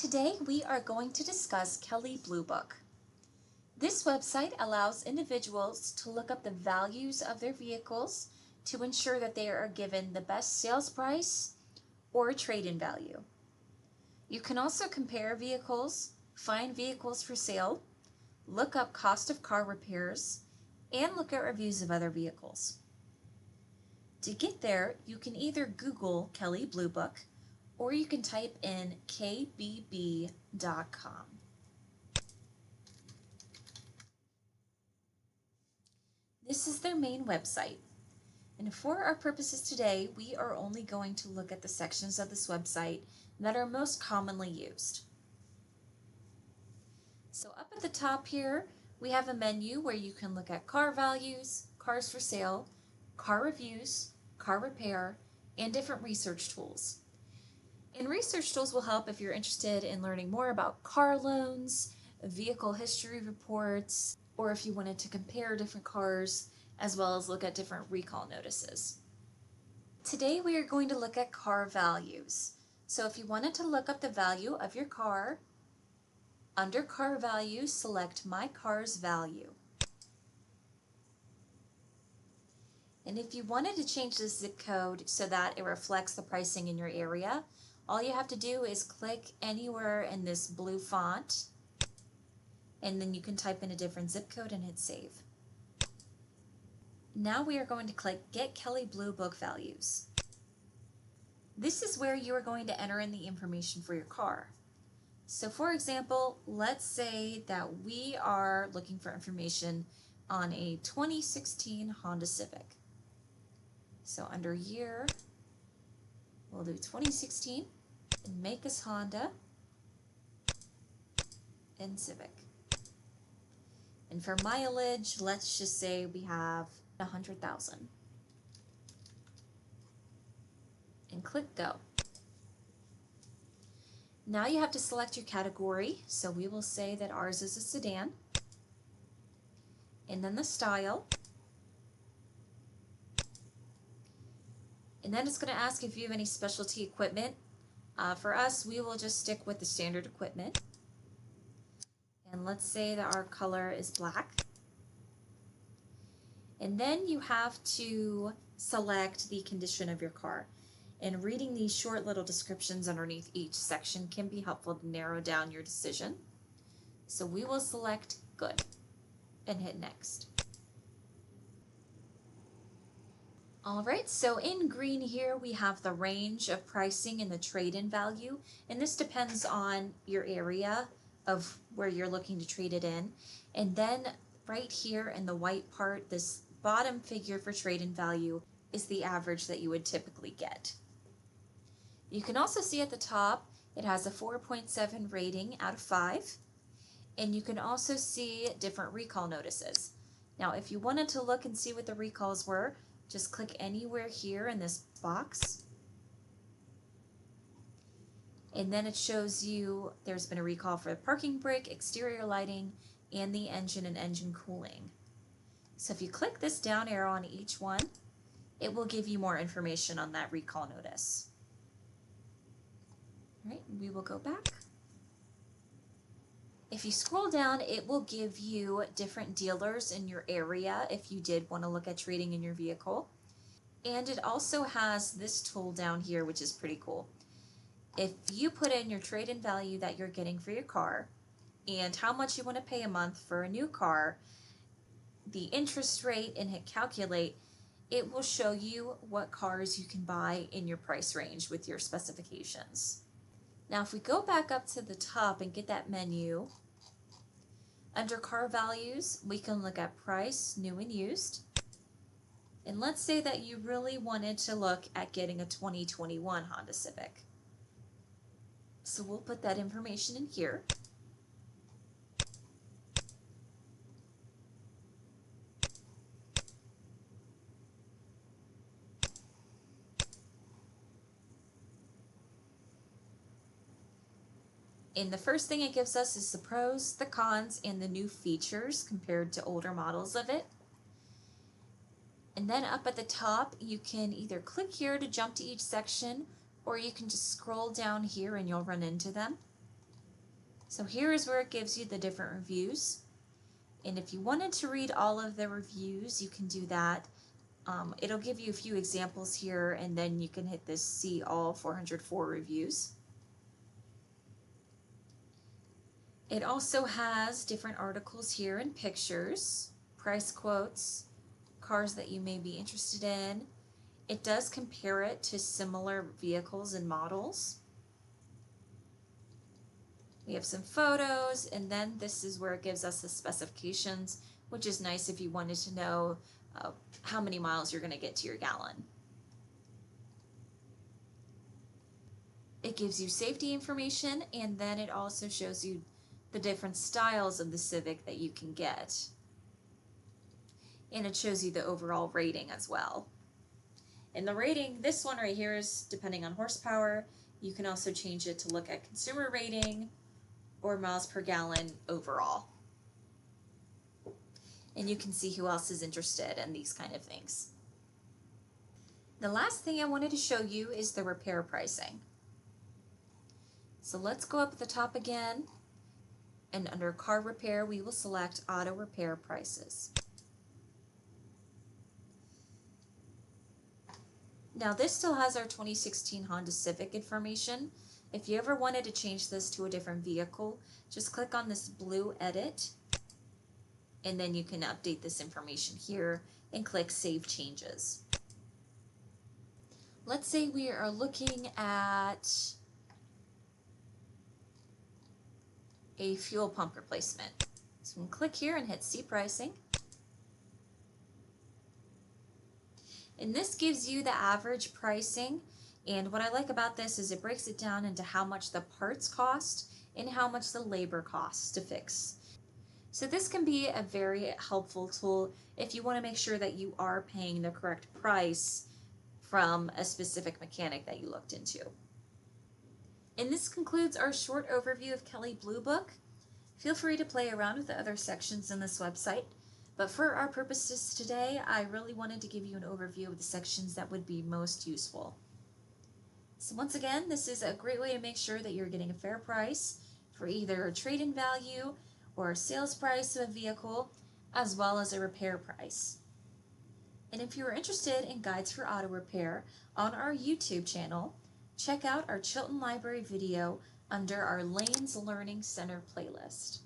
Today we are going to discuss Kelley Blue Book. This website allows individuals to look up the values of their vehicles to ensure that they are given the best sales price or trade-in value. You can also compare vehicles, find vehicles for sale, look up cost of car repairs, and look at reviews of other vehicles. To get there, you can either Google Kelley Blue Book or you can type in kbb.com. This is their main website. And for our purposes today, we are only going to look at the sections of this website that are most commonly used. So up at the top here, we have a menu where you can look at car values, cars for sale, car reviews, car repair, and different research tools. And research tools will help if you're interested in learning more about car loans, vehicle history reports, or if you wanted to compare different cars, as well as look at different recall notices. Today we are going to look at car values. So if you wanted to look up the value of your car, under car value, select My Car's Value. And if you wanted to change the zip code so that it reflects the pricing in your area, all you have to do is click anywhere in this blue font, and then you can type in a different zip code and hit save. Now we are going to click Get Kelley Blue Book Values. This is where you are going to enter in the information for your car. So for example, let's say that we are looking for information on a 2016 Honda Civic. So under year, we'll do 2016 and make us Honda and Civic. And for mileage, let's just say we have 100,000. And click Go. Now you have to select your category. So we will say that ours is a sedan. And then the style. And then it's going to ask if you have any specialty equipment. For us, we will just stick with the standard equipment. And let's say that our color is black. And then you have to select the condition of your car. And reading these short little descriptions underneath each section can be helpful to narrow down your decision. So we will select Good and hit Next. Alright, so in green here we have the range of pricing and the trade-in value, and this depends on your area of where you're looking to trade it in. And then right here in the white part, this bottom figure for trade-in value is the average that you would typically get. You can also see at the top it has a 4.7 rating out of 5, and you can also see different recall notices. Now if you wanted to look and see what the recalls were, just click anywhere here in this box, and then it shows you there's been a recall for the parking brake, exterior lighting, and the engine and engine cooling. So if you click this down arrow on each one, it will give you more information on that recall notice. All right, we will go back. If you scroll down, it will give you different dealers in your area if you did want to look at trading in your vehicle. And it also has this tool down here, which is pretty cool. If you put in your trade-in value that you're getting for your car and how much you want to pay a month for a new car, the interest rate, and hit calculate, it will show you what cars you can buy in your price range with your specifications. Now if we go back up to the top and get that menu, under car values, we can look at price, new and used. And let's say that you really wanted to look at getting a 2021 Honda Civic. So we'll put that information in here. And the first thing it gives us is the pros, the cons, and the new features compared to older models of it. And then up at the top, you can either click here to jump to each section, or you can just scroll down here and you'll run into them. So here is where it gives you the different reviews. And if you wanted to read all of the reviews, you can do that. It'll give you a few examples here, and then you can hit this see all 404 reviews. It also has different articles here and pictures, price quotes, cars that you may be interested in. It does compare it to similar vehicles and models. We have some photos, and then this is where it gives us the specifications, which is nice if you wanted to know how many miles you're going to get to your gallon. It gives you safety information, and then it also shows you the different styles of the Civic that you can get. And it shows you the overall rating as well. And the rating, this one right here is depending on horsepower. You can also change it to look at consumer rating or miles per gallon overall. And you can see who else is interested in these kind of things. The last thing I wanted to show you is the repair pricing. So let's go up at the top again, and under car repair we will select auto repair prices. Now this still has our 2016 Honda Civic information. If you ever wanted to change this to a different vehicle, just click on this blue edit, and then you can update this information here and click Save Changes. Let's say we are looking at a fuel pump replacement. So we can click here and hit See Pricing. And this gives you the average pricing, and what I like about this is it breaks it down into how much the parts cost and how much the labor costs to fix. So this can be a very helpful tool if you want to make sure that you are paying the correct price from a specific mechanic that you looked into. And this concludes our short overview of Kelley Blue Book. Feel free to play around with the other sections in this website, but for our purposes today, I really wanted to give you an overview of the sections that would be most useful. So once again, this is a great way to make sure that you're getting a fair price for either a trade-in value or a sales price of a vehicle, as well as a repair price. And if you are interested in guides for auto repair on our YouTube channel, check out our Chilton Library video under our Lanes Learning Center playlist.